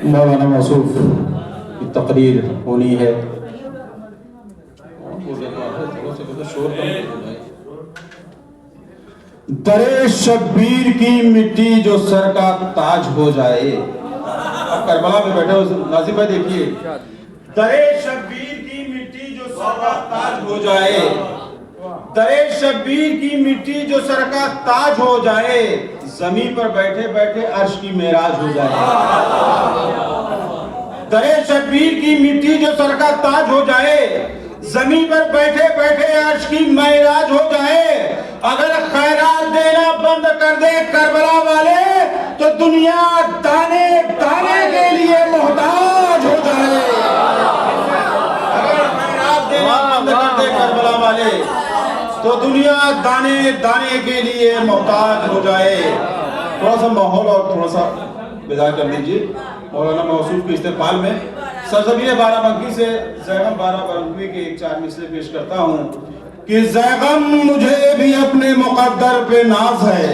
مولانا موصوف کی تقریر ہونی ہے. درِ شبیر کی مٹی جو سر کا تاج ہو جائے. اب کربلا میں بیٹھے ہو ناظم بھائی دیکھیے. درِ شبیر کی مٹی جو سر کا تاج ہو جائے, درِ شبیر کی مٹی جو سر کا تاج ہو جائے, زمین پر بیٹھے بیٹھے عرش کی معراج ہو جائے. درِ شبیر کی مٹی جو سر کا تاج ہو جائے, زمین پر بیٹھے بیٹھے عرش کی معراج ہو جائے. اگر خیرات دینا بند کر دے کربلا والے تو دنیا دانے دانے کے لیے محتاج ہو جائے. اگر خیرات دینا بند کر دے کربلا والے تو دنیا دانے دانے کے لیے محتاج ہو جائے. تھوڑا سا ماحول اور تھوڑا سا بیدار کر لیجیے. مولانا موصوف کے استقبال میں سرزمین بارہ بنکی سے زیغم بارہ بنکی کے ایک 4 مصرے پیش کرتا ہوں کہ زیغم مجھے بھی اپنے مقدر پہ ناز ہے,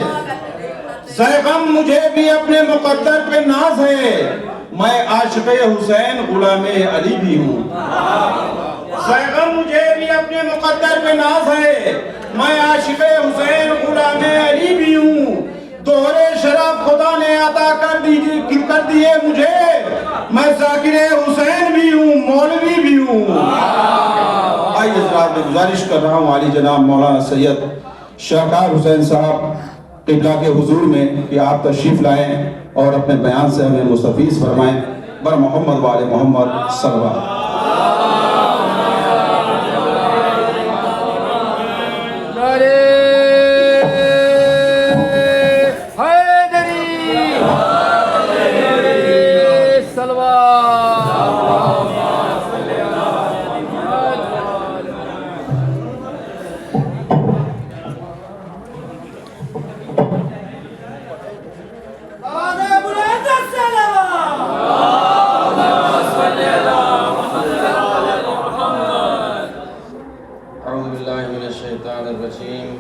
زیغم مجھے بھی اپنے مقدر پہ ناز ہے, میں عاشق حسین غلام علی بھی ہوں. زیغم مجھے بھی اپنے مقدر پہ ناز ہے, میں عاشق حسین غلام علی بھی ہوں. دوہرے شرف خدا نے عطا کر دیے مجھے, میں ذاکر حسین بھی ہوں, مولوی بھی ہوں. آئیے حضرات میں گزارش کر رہا ہوں عالی جناب مولانا سید شاہکار حسین صاحب قبلہ کے حضور میں کہ آپ تشریف لائیں اور اپنے بیان سے ہمیں مستفیض فرمائیں. بر محمد وآل محمد صلی اللہ علیہ وسلم.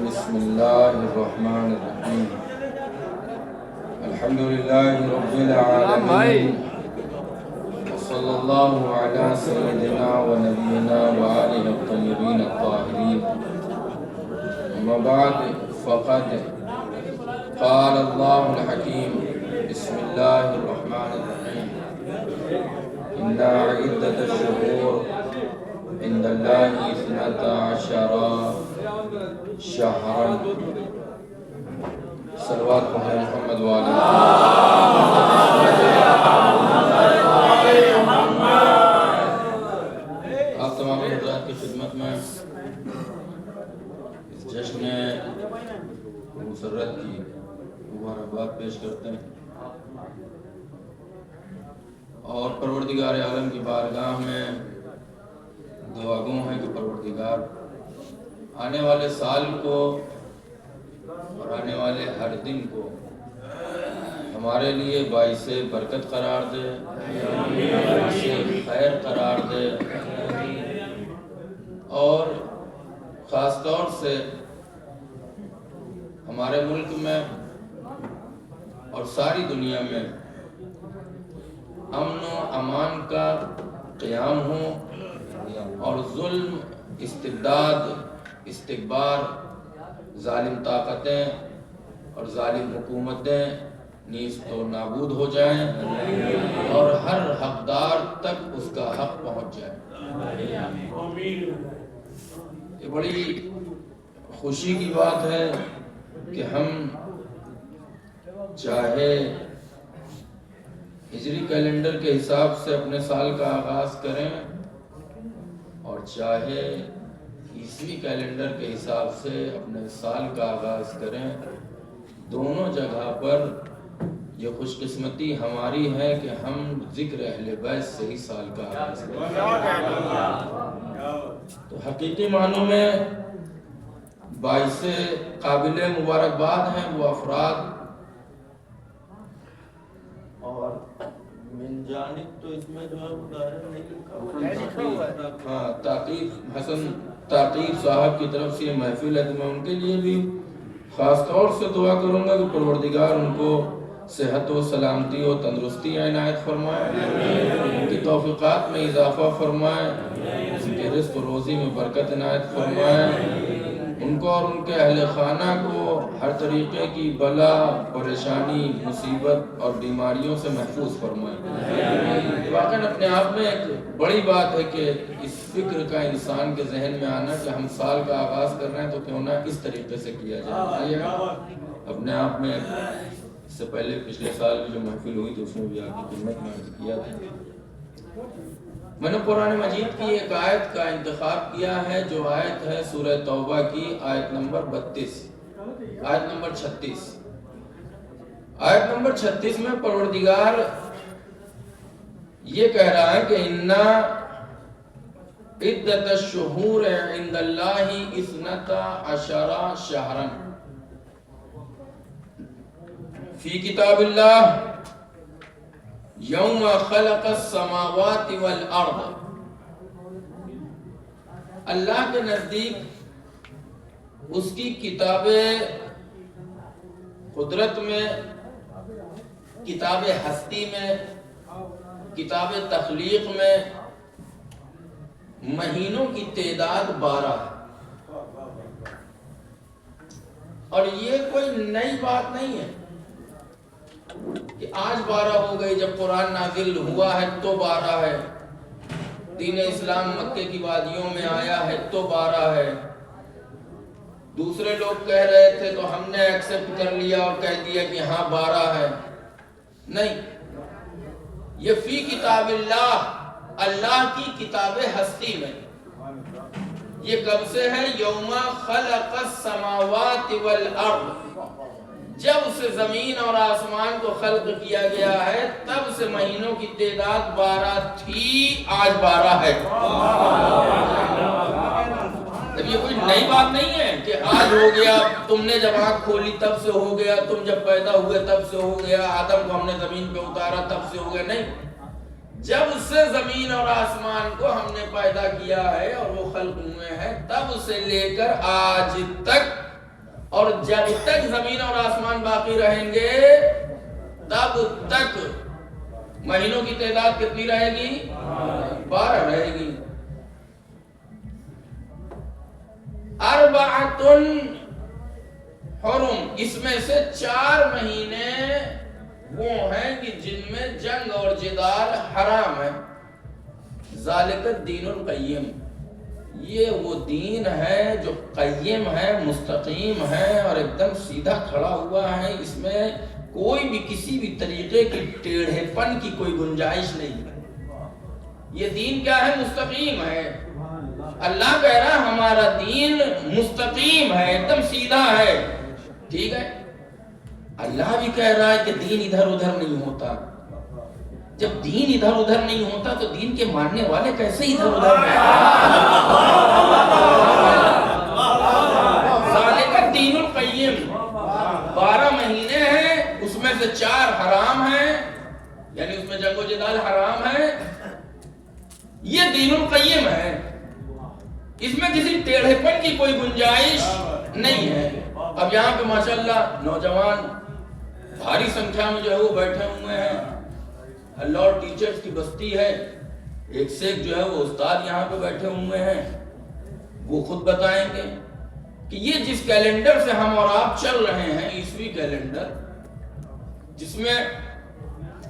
بسم اللہ الرحمن الرحیم. الحمدللہ رب العالمین, صلی اللہ علی سیدنا و نبینا و آلہ الطیبین الطاہرین. اما بعد فقد قال اللہ الحکیم. بسم اللہ الرحمن الرحیم. ان عدت الشہور عند اللہ 12 شہرا. صلوات محمد وعلی آپ تمام حضرات کی خدمت میں اس جشن مسرت کی مبارکباد پیش کرتے ہیں اور پروردگار عالم کی بارگاہ میں دعا گو ہیں کہ پروردگار آنے والے سال کو اور آنے والے ہر دن کو ہمارے لیے باعث برکت قرار دے, باعث خیر قرار دے, اور خاص طور سے ہمارے ملک میں اور ساری دنیا میں امن و امان کا قیام ہو اور ظلم, استبداد, استکبار, ظالم طاقتیں اور ظالم حکومتیں نیست و نابود ہو جائیں اور ہر حقدار تک اس کا حق پہنچ جائے. یہ بڑی خوشی کی بات ہے کہ ہم چاہے ہجری کیلنڈر کے حساب سے اپنے سال کا آغاز کریں اور چاہے عیسوی کیلنڈر کے حساب سے اپنے سال کا آغاز کریں, دونوں جگہ پر یہ خوش قسمتی ہماری ہے کہ ہم ذکر اہل بیت سے ہی سال کا آغاز کریں. تو حقیقی معنوں میں باعث قابل مبارکباد ہیں وہ افراد, اور من جانب تو اس میں جو ہے مظاہرہ نہیں لکھا, تاقیف حسن تاقیف صاحب کی طرف سے یہ محفل ہے تو میں ان کے لیے بھی خاص طور سے دعا کروں گا کہ پروردگار ان کو صحت و سلامتی و تندرستی عنایت فرمائے، ان کی توفیقات میں اضافہ فرمائے، ان کے رزق و روزی میں برکت عنایت فرمائے، ان کو اور ان کے اہل خانہ کو ہر طریقے کی بلا، پریشانی، مصیبت اور بیماریوں سے محفوظ فرمائے۔ واقعاً اپنے آپ میں ایک بڑی بات ہے کہ اس فکر کا انسان کے ذہن میں آنا کہ ہم سال کا آغاز کر رہے ہیں تو کیوں نہ اس طریقے سے کیا جائے۔ اپنے آپ میں اس سے پہلے پچھلے سال بھی جو محفل ہوئی تھی اس میں بھی آپ کی خدمت میں عرض کیا تھا۔ میں نے قرآن مجید کی ایک آیت کا انتخاب کیا ہے جو آیت ہے سورہ توبہ کی آیت نمبر 32، آیت نمبر 36۔ آیت نمبر 36 میں پروردگار یہ کہہ رہا ہے کہ اِنَّا عِدَّةَ الشُّهُورِ عِنْدَ اللَّهِ اثْنَتَا عَشَرَ شَهْرًا فی کتاب اللہ یوم خلق السماوات والارض۔ اللہ کے نزدیک اس کی کتاب قدرت میں، کتاب ہستی میں، کتاب تخلیق میں مہینوں کی تعداد 12 ہے، اور یہ کوئی نئی بات نہیں ہے کہ آج 12 ہو گئی، جب قرآن نازل ہوا ہے تو 12 ہے، دین اسلام مکے کی وادیوں میں آیا ہے تو 12 ہے، دوسرے لوگ کہہ رہے تھے تو ہم نے ایکسپٹ کر لیا اور کہہ دیا کہ ہاں 12 ہے۔ نہیں، یہ فی کتاب اللہ، اللہ کی کتاب ہستی میں۔ یہ کب سے ہے؟ یوم خلق السماوات والارض، جب سے زمین اور آسمان کو خلق کیا گیا ہے تب سے مہینوں کی تعداد 12 تھی، آج 12 ہے۔ جب یہ کوئی نئی بات نہیں ہے کہ آج ہو گیا، تم نے جب آنکھ کھولی تب سے ہو گیا، تم جب پیدا ہوئے تب سے ہو گیا، آدم کو ہم نے زمین پہ اتارا تب سے ہو گیا، نہیں، جب سے زمین اور آسمان کو ہم نے پیدا کیا ہے اور وہ خلق ہوئے ہیں تب سے لے کر آج تک، اور جب تک زمین اور آسمان باقی رہیں گے تب تک مہینوں کی تعداد کتنی رہے گی؟ 12 رہے گی۔ اربعۃ حرم، اس میں سے 4 مہینے وہ ہیں کہ جن میں جنگ اور جدال حرام ہے۔ ذالک الدین القیم، یہ وہ دین ہے جو قیم ہے، مستقیم ہے اور ایک دم سیدھا کھڑا ہوا ہے، اس میں کوئی بھی کسی بھی طریقے کی ٹیڑھے پن کی کوئی گنجائش نہیں ہے۔ یہ دین کیا ہے؟ مستقیم ہے۔ اللہ کہہ رہا ہے ہمارا دین مستقیم ہے، ایک دم سیدھا ہے، ٹھیک ہے۔ اللہ بھی کہہ رہا ہے کہ دین ادھر ادھر نہیں ہوتا۔ جب دین ادھر ادھر نہیں ہوتا تو دین کے ماننے والے کیسے ادھر ادھر ہیں؟ ذالک الدین القیم، 12 مہینے ہیں، اس میں سے 4 حرام ہیں، یعنی اس میں جنگ و جدال حرام ہے۔ یہ دین القیم ہے، اس میں کسی ٹیڑھے پن کی کوئی گنجائش نہیں ہے۔ اب یہاں پہ ماشاءاللہ نوجوان بھاری سنکھیا میں جو ہے وہ بیٹھے ہوئے ہیں، اللہ اور ٹیچرز کی بستی ہے، ایک سے ایک جو ہے وہ استاد یہاں پہ بیٹھے ہوئے ہیں، وہ خود بتائیں گے کہ یہ جس کیلنڈر سے ہم اور آپ چل رہے ہیں، عیسوی کیلنڈر، جس میں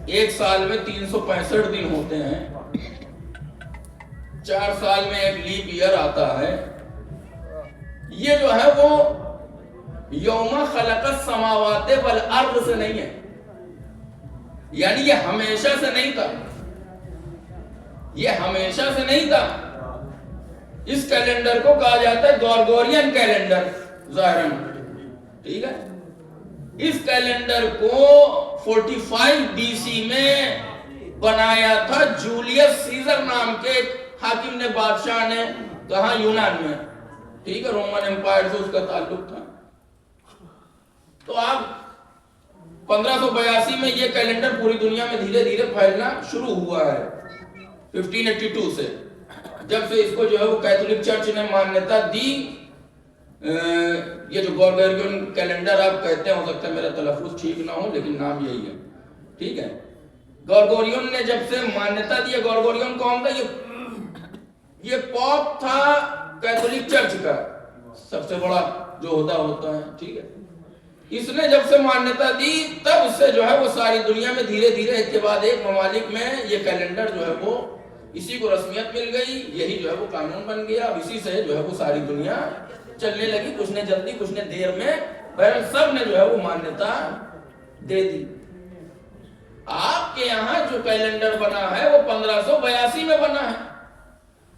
ایک سال میں 365 دن ہوتے ہیں، 4 سال میں ایک لیپ ایئر آتا ہے، یہ جو ہے وہ یوم خلق السماوات والارض سے نہیں ہے، یعنی یہ ہمیشہ سے نہیں تھا، یہ ہمیشہ سے نہیں تھا۔ اس کیلنڈر کو کہا جاتا ہے گورگورین کیلنڈر، ظاہراً، ٹھیک ہے۔ اس کیلنڈر کو 45 BC میں بنایا تھا جولیس سیزر نام کے ایک حاکم نے، بادشاہ نے، کہاں؟ یونان میں، ٹھیک ہے، رومن امپائر سے اس کا تعلق تھا۔ تو آپ 1582 میں یہ کیلنڈر پوری دنیا میں دھیرے دھیرے پھیلنا شروع ہوا ہے، 1582 سے، جب سے اس کو جو ہے وہ کیتھولک چرچ نے مانیتا دی یہ جو گورگورین کیلنڈر آپ کہتے ہیں، ہو سکتا ہے میرا تلفظ ٹھیک نہ ہو لیکن نام یہی ہے، ٹھیک ہے؟ گورگورین نے جب سے مانیتا دی ہے، گورگورین کون تھا؟ یہ پاپ تھا کیتھولک چرچ کا، سب سے بڑا جو ہوتا ہے، ٹھیک ہے؟ اس نے جب سے مانیتا دی تب سے جو ہے وہ ساری دنیا میں دھیرے دھیرے ایک کے بعد ایک ممالک میں یہ کیلنڈر جو ہے وہ اسی کو رسمیت مل گئی، یہی جو ہے وہ قانون بن گیا، اب اسی سے جو ہے وہ ساری دنیا چلنے لگی، کچھ نے جلدی کچھ نے دیر میں، بہرحال سب نے جو ہے وہ مانیتا دے دی۔ آپ کے یہاں جو کیلنڈر بنا ہے وہ 1582 میں بنا ہے،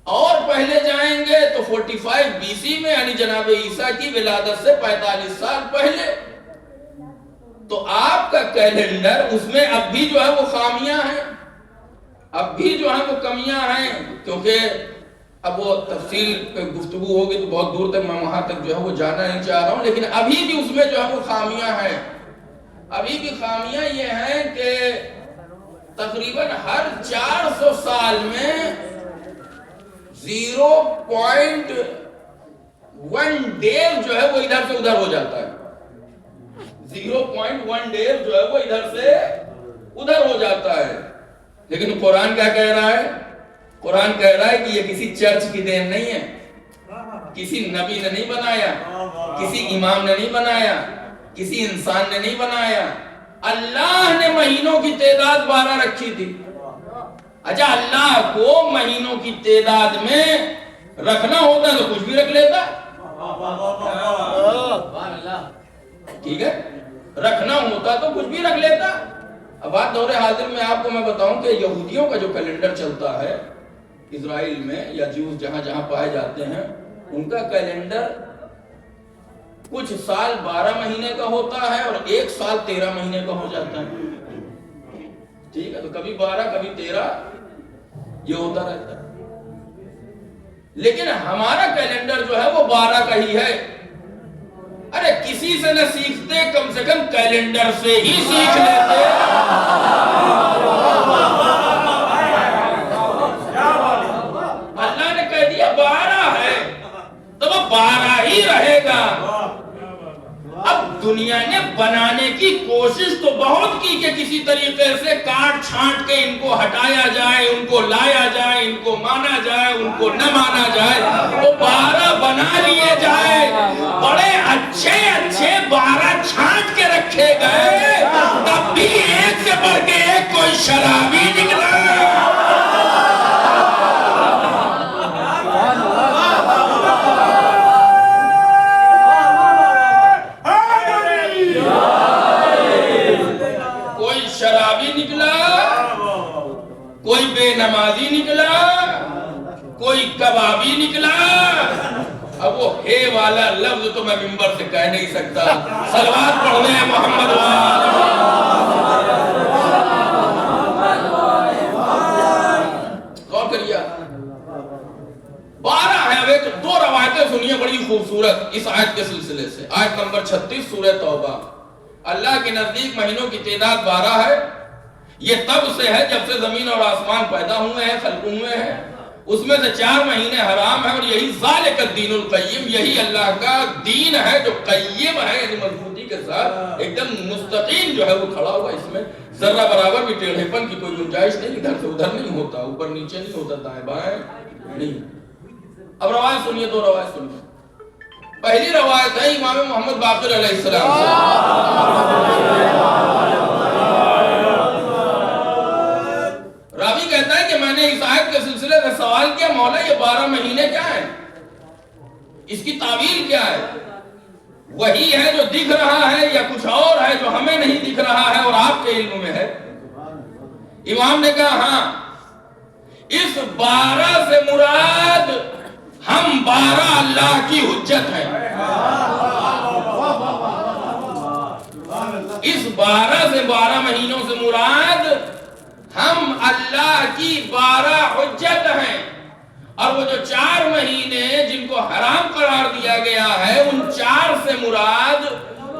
اور پہلے جائیں گے تو 45 BC میں، یعنی جناب عیسیٰ کی ولادت سے 45 سال پہلے۔ تو آپ کا کیلنڈر اس میں اب بھی جو ہے وہ خامیاں ہیں، اب بھی جو ہے وہ کمیاں ہیں، کیونکہ اب وہ تفصیل پہ گفتگو ہوگی تو بہت دور تک میں وہاں تک جو ہے وہ جانا نہیں چاہ رہا ہوں، لیکن ابھی بھی اس میں جو ہے وہ خامیاں ہیں۔ ابھی بھی خامیاں یہ ہیں کہ تقریباً ہر 400 سال میں 0.1 ڈیز جو ہے وہ ادھر سے ادھر ہو جاتا ہے، 0.1 ڈیز جو ہے وہ ادھر سے ادھر ہو جاتا ہے۔ لیکن قرآن کیا کہہ رہا ہے؟ قرآن کہہ رہا ہے کہ یہ کسی چرچ کی دین نہیں ہے، کسی نبی نے نہیں بنایا، کسی امام نے نہیں بنایا، کسی انسان نے نہیں بنایا، اللہ نے مہینوں کی تعداد 12 رکھی تھی۔ اچھا، اللہ کو مہینوں کی تعداد میں رکھنا ہوتا تو کچھ بھی رکھ لیتا، ٹھیک ہے؟ رکھنا ہوتا تو کچھ بھی رکھ لیتا۔ اب بات دور حاضر میں آپ کو میں بتاؤں کہ یہودیوں کا جو کیلنڈر چلتا ہے اسرائیل میں یا جیوز جہاں جہاں پائے جاتے ہیں، ان کا کیلنڈر کچھ سال 12 مہینے کا ہوتا ہے اور ایک سال 13 مہینے کا ہو جاتا ہے، ٹھیک ہے؟ تو کبھی 12 کبھی 13 یہ ہوتا رہتا ہے، لیکن ہمارا کیلنڈر جو ہے وہ 12 کا ہی ہے۔ ارے کسی سے نہ سیکھتے، کم سے کم کیلنڈر سے ہی سیکھ لیتے۔ اللہ نے کہہ دیا 12 ہے تو وہ 12 ہی رہے گا۔ اب دنیا نے بنانے کی کوشش تو بہت کی کہ کسی طریقے سے کاٹ چھانٹ کے ان کو ہٹایا جائے، ان کو لایا جائے، ان کو مانا جائے، ان کو نہ مانا جائے، وہ 12 بنا لیے جائے، بڑے اچھے 12 چھانٹ کے رکھے گئے، تب بھی ایک سے بڑھ کے ایک کوئی شرابی نکلا۔ کوئی بے نمازی نکلا، کوئی کبابی نکلا۔ اب وہ ہے والا لفظ تو میں منبر سے کہہ نہیں سکتا، صلوات پڑھنے ہیں محمد غور کریے۔ 12 ہے۔ اب ایک 2 روایتیں سنیے بڑی خوبصورت اس آیت کے سلسلے سے۔ آیت نمبر 36 سورہ توبہ۔ اللہ کے نزدیک مہینوں کی تعداد 12 ہے، یہ تب سے ہے جب سے زمین اور آسمان پیدا ہوئے ہیں، خلق ہوئے ہیں، اس میں سے 4 مہینے حرام ہیں، اور یہی ذالک الدین القیم، یہی اللہ کا دین ہے جو قیم ہے، یعنی مضبوطی کے ساتھ ایک دم مستقیم جو ہے وہ کھڑا ہوا، اس میں ذرہ برابر بھی ٹیڑھے پن کی کوئی گنجائش نہیں، ادھر سے ادھر نہیں ہوتا، اوپر نیچے نہیں ہوتا، دائیں بائیں نہیں۔ اب روایت سنیے، 2 روایت سنیے۔ پہلی روایت ہے امام محمد باقر علیہ السلام سے۔ راوی کہتا ہے کہ میں نے اس آیت کے سلسلے میں سوال کیا، مولا یہ 12 مہینے کیا ہیں؟ اس کی تعویل کیا ہے؟ وہی ہے جو دکھ رہا ہے یا کچھ اور ہے جو ہمیں نہیں دکھ رہا ہے اور آپ کے علم میں ہے؟ امام نے کہا ہاں، اس 12 سے مراد ہم 12 اللہ کی حجت ہیں۔ اس 12 مہینوں سے مراد ہم اللہ کی 12 حجت ہیں، اور وہ جو 4 مہینے جن کو حرام قرار دیا گیا ہے، ان 4 سے مراد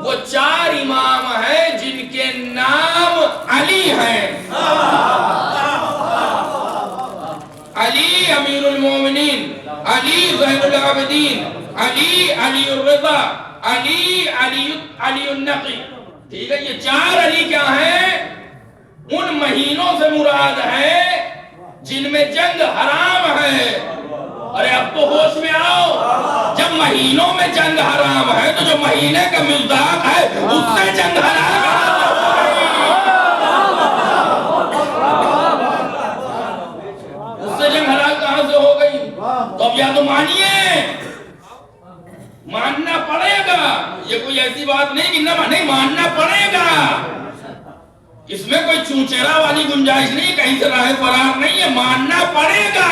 وہ 4 امام ہیں جن کے نام علی ہیں۔ علی امیر المومنین، علی زین العابدین، علی، علی الرضا، علی، علی النقی. ٹھیک ہے، یہ 4 علی کیا ہیں؟ ان مہینوں سے مراد ہے جن میں جنگ حرام ہے. ارے اب تو ہوش میں آؤ، جب مہینوں میں جنگ حرام ہے تو جو مہینے کا مصداق ہے اس سے جنگ حرام ہے. اس سے جنگ حلال کہاں سے ہو گئی؟ تو اب یا تو مانیے، ماننا پڑے گا. یہ کوئی ایسی بات نہیں کہ نہیں، ماننا پڑے گا. اس میں کوئی چونچیرا والی گنجائش نہیں، کہیں سے راہ فرار نہیں ہے. ماننا پڑے گا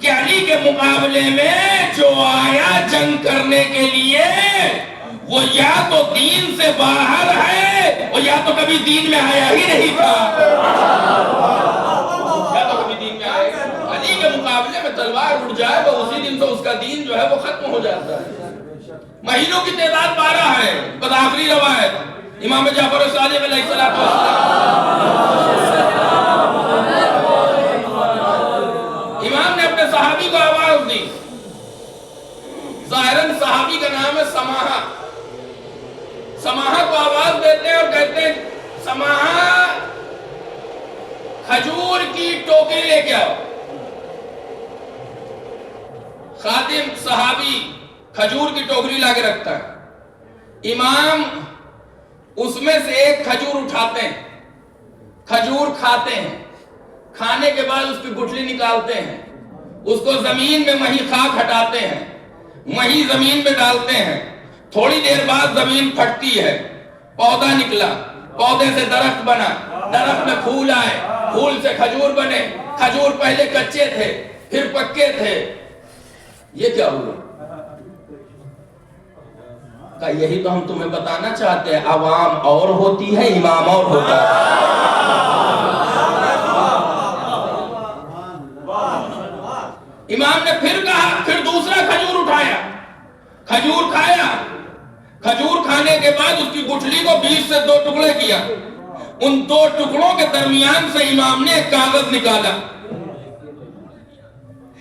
کہ علی کے مقابلے میں جو آیا جنگ کرنے کے لیے وہ یا تو دین سے باہر ہے اور یا تو کبھی دین میں آیا ہی نہیں تھا. یا تو کبھی دین میں آیا. علی کے مقابلے میں تلوار اٹھ جائے تو اسی دن سے اس کا دین جو ہے وہ ختم ہو جاتا ہے. مہینوں کی تعداد 12 ہے. بس آخری روایت امام جعفر صادق علیہ السلام، امام نے اپنے صحابی کو آواز دی. ظاہراً صحابی کا نام ہے سماحہ. سماحہ کو آواز دیتے ہیں اور کہتے ہیں سماحہ کھجور کی ٹوکری لے کے آؤ. خادم صحابی کھجور کی ٹوکری لا کے رکھتا ہے. امام اس میں سے ایک کھجور اٹھاتے ہیں، کھجور کھاتے ہیں. کھانے کے بعد اس کی گٹھلی نکالتے ہیں، اس کو زمین میں مہی خاک ہٹاتے ہیں، مہی زمین میں ڈالتے ہیں. تھوڑی دیر بعد زمین پھٹتی ہے، پودا نکلا، پودے سے درخت بنا، درخت میں پھول آئے، پھول سے کھجور بنے. کھجور پہلے کچے تھے پھر پکے تھے. یہ کیا ہوا؟ کہ یہی تو ہم تمہیں بتانا چاہتے ہیں، عوام اور ہوتی ہے، امام اور ہوتا ہے. امام نے پھر کہا، پھر دوسرا کھجور اٹھایا، کھجور کھایا. کھجور کھانے کے بعد اس کی گٹھلی کو بیچ سے 2 ٹکڑے کیا. ان 2 ٹکڑوں کے درمیان سے امام نے ایک کاغذ نکالا.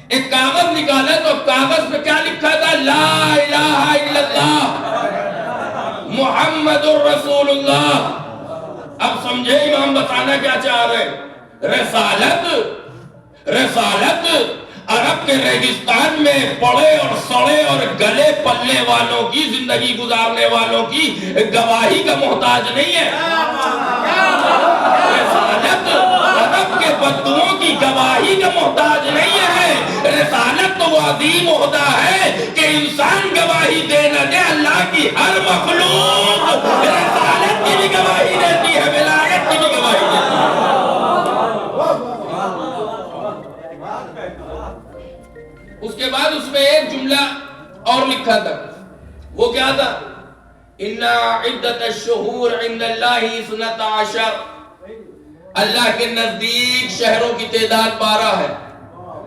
ایک کاغذ نکالا تو کاغذ پہ کیا لکھا تھا؟ لا الہ الا اللہ محمد الرسول اللہ. اب سمجھے امام بتانا کیا چاہ رہے؟ رسالت عرب کے ریگستان میں پڑے اور سڑے اور گلے پلنے والوں کی، زندگی گزارنے والوں کی گواہی کا محتاج نہیں ہے. رسالت عرب کے بدوؤں کی گواہی کا محتاج نہیں ہے. رسالت تو وہ عظیم عہدہ ہے کہ انسان گواہی دے نہ دے، اللہ کی ہر مخلوق رسالت کی بھی گواہی دیتی ہے، ولایت کی بھی گواہی دیتی ہے. اس کے بعد اس میں ایک جملہ اور لکھا تھا. وہ کیا تھا؟ اِنَّا عِدَّةَ الشُّهُورِ عِنْدَ اللَّهِ 12. اللہ کے نزدیک شہروں کی تعداد 12 ہے.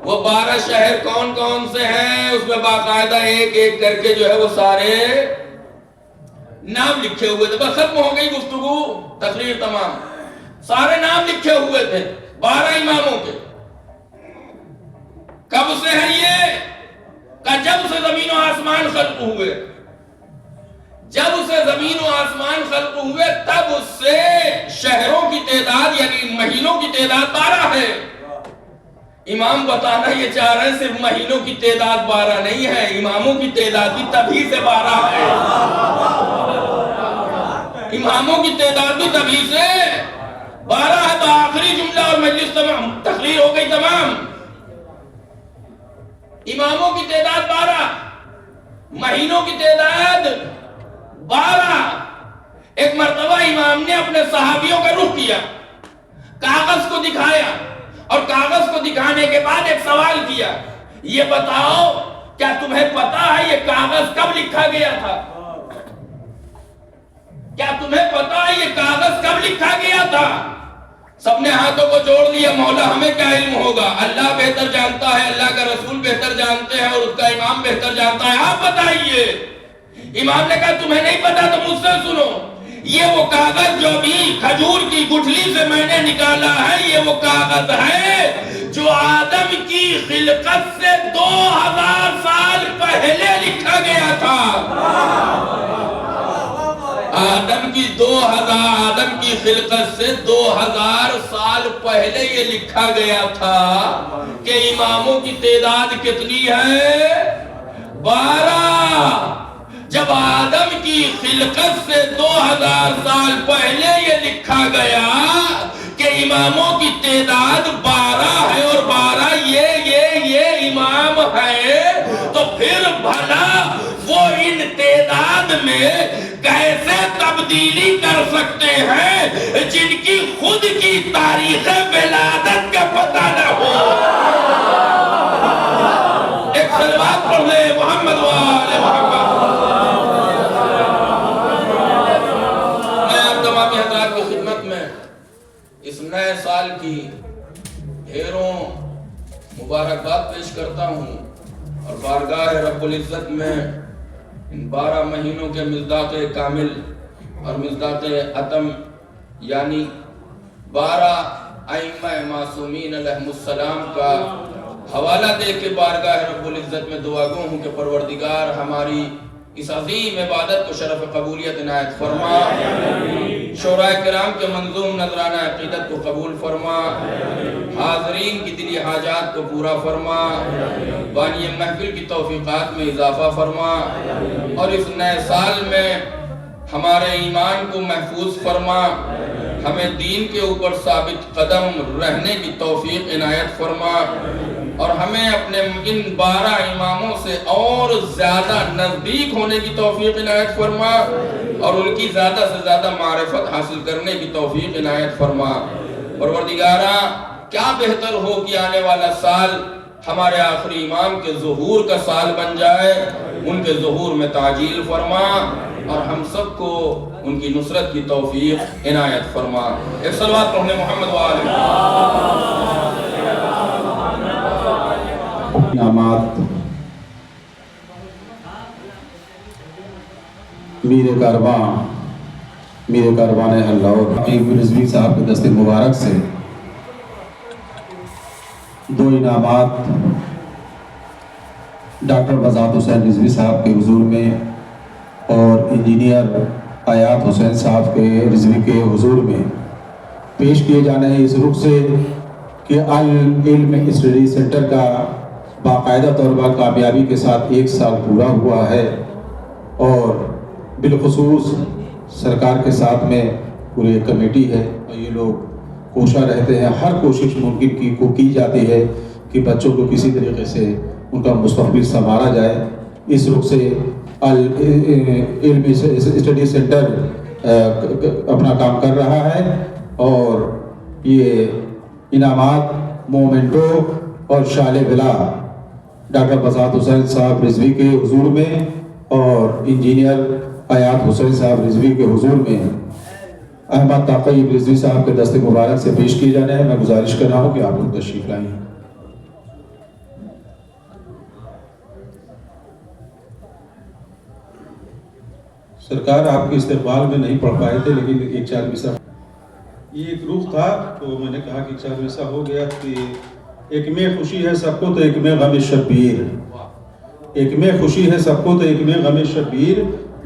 وہ 12 شہر کون کون سے ہیں؟ اس میں باقاعدہ ایک ایک کر کے جو ہے وہ سارے نام لکھے ہوئے تھے. بس ختم ہو گئی گفتگو، تقریر تمام. سارے نام لکھے ہوئے تھے 12 اماموں کے. کب سے ہے یہ؟ کہ جب سے زمین و آسمان خلق ہوئے. جب سے زمین و آسمان خلق ہوئے تب اس سے شہروں کی تعداد یعنی مہینوں کی تعداد 12 ہے. امام بتانا یہ چاہ رہے ہیں صرف مہینوں کی تعداد 12 نہیں ہے، اماموں کی تعداد بھی تبھی سے 12 ہے. اماموں کی تعداد بھی تبھی سے 12 ہے. تو آخری جملہ اور مجلس تمام، تقریر ہو گئی تمام. اماموں کی تعداد 12، مہینوں کی تعداد 12. ایک مرتبہ امام نے اپنے صحابیوں کا رخ کیا، کاغذ کو دکھایا اور کاغذ کو دکھانے کے بعد ایک سوال کیا. یہ بتاؤ کیا تمہیں پتا ہے یہ کاغذ کب لکھا گیا تھا؟ کیا تمہیں پتا ہے یہ کاغذ کب لکھا گیا تھا؟ سب نے ہاتھوں کو جوڑ لیا. مولا ہمیں کیا علم ہوگا، اللہ بہتر جانتا ہے، اللہ کا رسول بہتر جانتے ہیں اور اس کا امام بہتر جانتا ہے، آپ بتائیے. امام نے کہا تمہیں نہیں پتا تو مجھ سے سنو. یہ وہ کاغذ جو بھی کھجور کی گٹھلی سے میں نے نکالا ہے، یہ وہ کاغذ ہے جو آدم کی کی خلقت سے 2000 سال پہلے لکھا گیا تھا۔ آدم کی خلقت سے 2000 سال پہلے یہ لکھا گیا تھا کہ اماموں کی تعداد کتنی ہے؟ 12۔ جب آدم کی خلقت سے 2000 سال پہلے یہ لکھا گیا کہ اماموں کی تعداد 12 ہے اور 12 یہ امام ہے، تو پھر بھلا وہ ان تعداد میں کیسے تبدیلی کر سکتے ہیں جن کی خود کی تاریخ ولادت کا پتہ نہ ہو؟ ایک صلوات پڑھ لے محمد وآل محمد۔ میں آپ تمامی حضرات کی خدمت میں اس نئے سال کی ڈھیروں مبارکباد پیش کرتا ہوں اور بارگاہ رب العزت میں ان 12 مہینوں کے مصداق کامل اور مصداق اتم یعنی 12 ائمہ معصومین علیہم السلام کا حوالہ دے کے بارگاہ رب العزت میں دعا گو ہوں کہ پروردگار ہماری اس عظیم عبادت کو شرف قبولیت عنایت فرما، شورا کرام کے منظوم نذرانہ عقیدت کو قبول فرما، حاضرین کی دلی حاجات کو پورا فرما، بانی محفل کی توفیقات میں اضافہ فرما، اور اس نئے سال میں ہمارے ایمان کو محفوظ فرما، ہمیں دین کے اوپر ثابت قدم رہنے کی توفیق عنایت فرما، اور ہمیں اپنے ان 12 اماموں سے اور زیادہ نزدیک ہونے کی توفیق عنایت فرما، اور ان کی زیادہ سے زیادہ معرفت حاصل کرنے کی توفیق عنایت فرما۔ پروردگارہ، کیا بہتر ہو کہ آنے والا سال ہمارے آخری امام کے ظہور کا سال بن جائے، ان کے ظہور میں تعجیل فرما، اور ہم سب کو ان کی نصرت کی توفیق عنایت فرما۔ ایک صلوات پڑھنے محمد وآلہ انعامات میر کاروان اللہ حقیق رضوی صاحب کے دست مبارک سے 2 انعامات ڈاکٹر بذات حسین رضوی صاحب کے حضور میں اور انجینئر آیات حسین صاحب کے رضوی کے حضور میں پیش کیے جانے ہیں، اس رخ سے کہ علم اسٹڈی سینٹر کا باقاعدہ طور پر کامیابی کے ساتھ 1 سال پورا ہوا ہے، اور بالخصوص سرکار کے ساتھ میں پوری کمیٹی ہے، اور یہ لوگ کوشاں رہتے ہیں، ہر کوشش ممکن کی جاتی ہے کہ بچوں کو کسی طریقے سے ان کا مستقبل سنوارا جائے۔ اس رخ سے علم اسٹڈی سینٹر اپنا کام کر رہا ہے، اور یہ انعامات مومنٹو اور شال بلا ڈاکٹر بذات حسین صاحب رضوی کے حضور میں اور انجینئر آیات حسین صاحب رضوی کے حضور میں احمد تقیب رضوی صاحب کے دست مبارک سے پیش کیے جانے ہیں۔ میں گزارش کر رہا ہوں کہ آپ لوگ تشریف لائیں۔ سرکار آپ کے استقبال میں نہیں پڑھ پائے تھے، لیکن 1-4 مصرع یہ ایک روح تھا، تو میں نے کہا کہ 4 مصرع ہو گیا کہ ایک میں خوشی ہے سب کو تو ایک میں غم شبیر، ایک میں خوشی ہے سب کو تو ایک میں غم شبیر،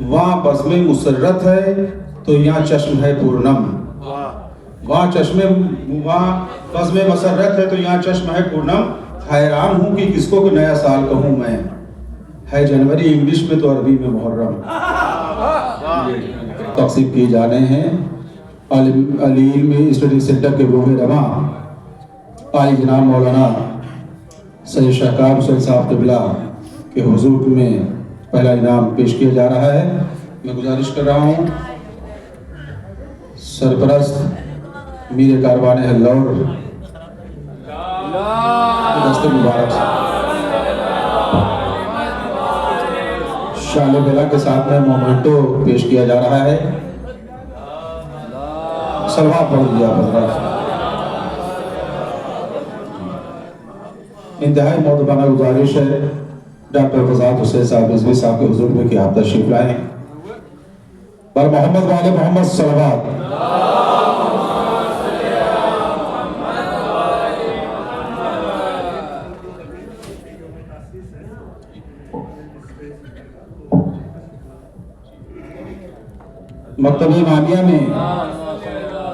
وہاں بزم مسرت ہے تو یہاں چشم ہے پورنم، وہاں بزم مسرت ہے تو یہاں چشم ہے پورنم، حیران ہوں کہ کس کو نیا سال کہوں میں، ہے جنوری انگلش میں تو عربی میں محرم۔ تقسیم کیے جانے ہیں علم اسٹڈی سینٹر کے روح رواں عالی جناب مولانا سید شاہکار حسین صاحب قبلہ کے حضور میں پہلا انعام پیش کیا جا رہا ہے۔ میں گزارش کر رہا ہوں سرپرست میر کاروان اللہ دست مبارک شال بلا کے ساتھ میں مومنٹو پیش کیا جا رہا ہے۔ صلوات پڑھ لیا حضرات۔ انتہائی معتبانہ گزارش ہے ڈاکٹر بذات حسین صاحب رضوی صاحب کے حضور میں کہ آپ تشریف لائیں۔ بر محمد وآل محمد صلوات۔ مکتب امامیہ میں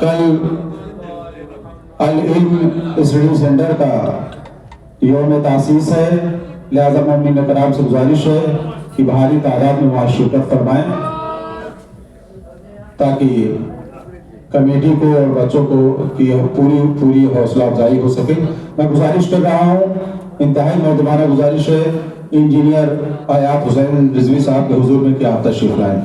کل العلم اسٹڈی سینٹر کا یوم تاسیس ہے، لہذا مومنین کرام سے گزارش ہے کہ بھاری تعداد میں وہاں شرکت فرمائیں تاکہ کمیٹی کو اور بچوں کو کی پوری حوصلہ افزائی ہو سکے۔ میں گزارش کر رہا ہوں، انتہائی مؤدبانہ گزارش ہے، انجینئر آیات حسین رضوی صاحب کے حضور میں کہ آپ تشریف لائیں۔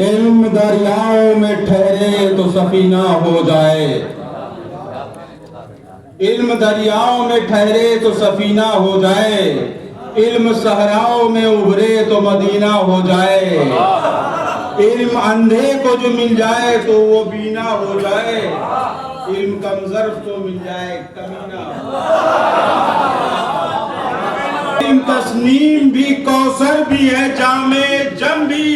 علم دریاؤں میں ٹھہرے تو سفینہ ہو جائے، علم دریاؤں میں ٹھہرے تو سفینہ ہو جائے، علم صحراؤں میں ابھرے تو مدینہ ہو جائے، علم اندھے کو جو مل جائے تو وہ بینا ہو جائے، علم کم ظرف تو مل جائے کمینہ ہو جائے، علم تسنیم بھی کوثر بھی ہے جامع جم بھی،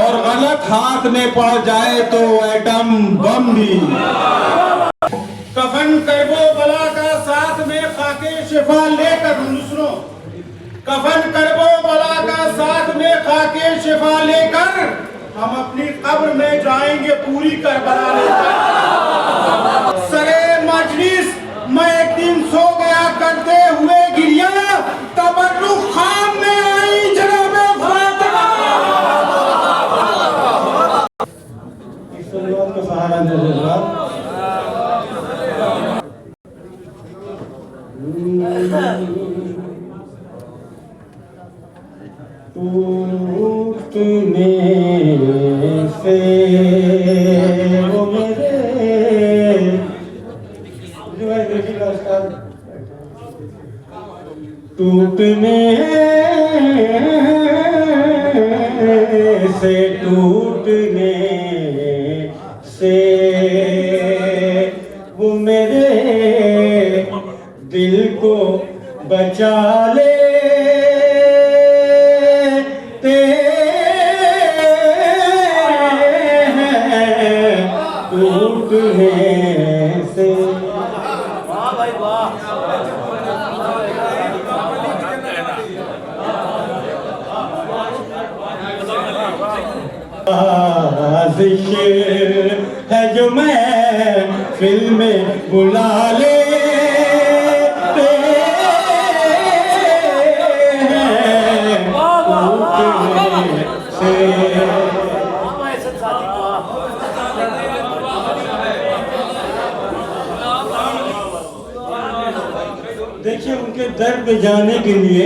اور غلط ہاتھ میں پڑ جائے تو ایٹم بم بھی، کفن کرب و بلا کا ساتھ میں خاک شفا لے کر دوسروں، کفن کرب و بلا کا ساتھ میں خاک شفا لے کر ہم اپنی قبر میں جائیں گے پوری کربلا لے کر، سرے مجلس میں ایک دن سو گیا کرتے ہوئے گریا، تبرک خام میں آئی جناب فاطمہ، اس صلوات کا سہارا دے حضرات۔ ٹوٹنے سے وہ میرے ٹوٹنے سے ٹوٹنے سے وہ میرے دل کو بچا لے ٹوٹنے سے، واہ بھائی واہ، سازش ہے جو میں فلم میں بلا لے دیکھیے ان کے در پہ جانے کے لیے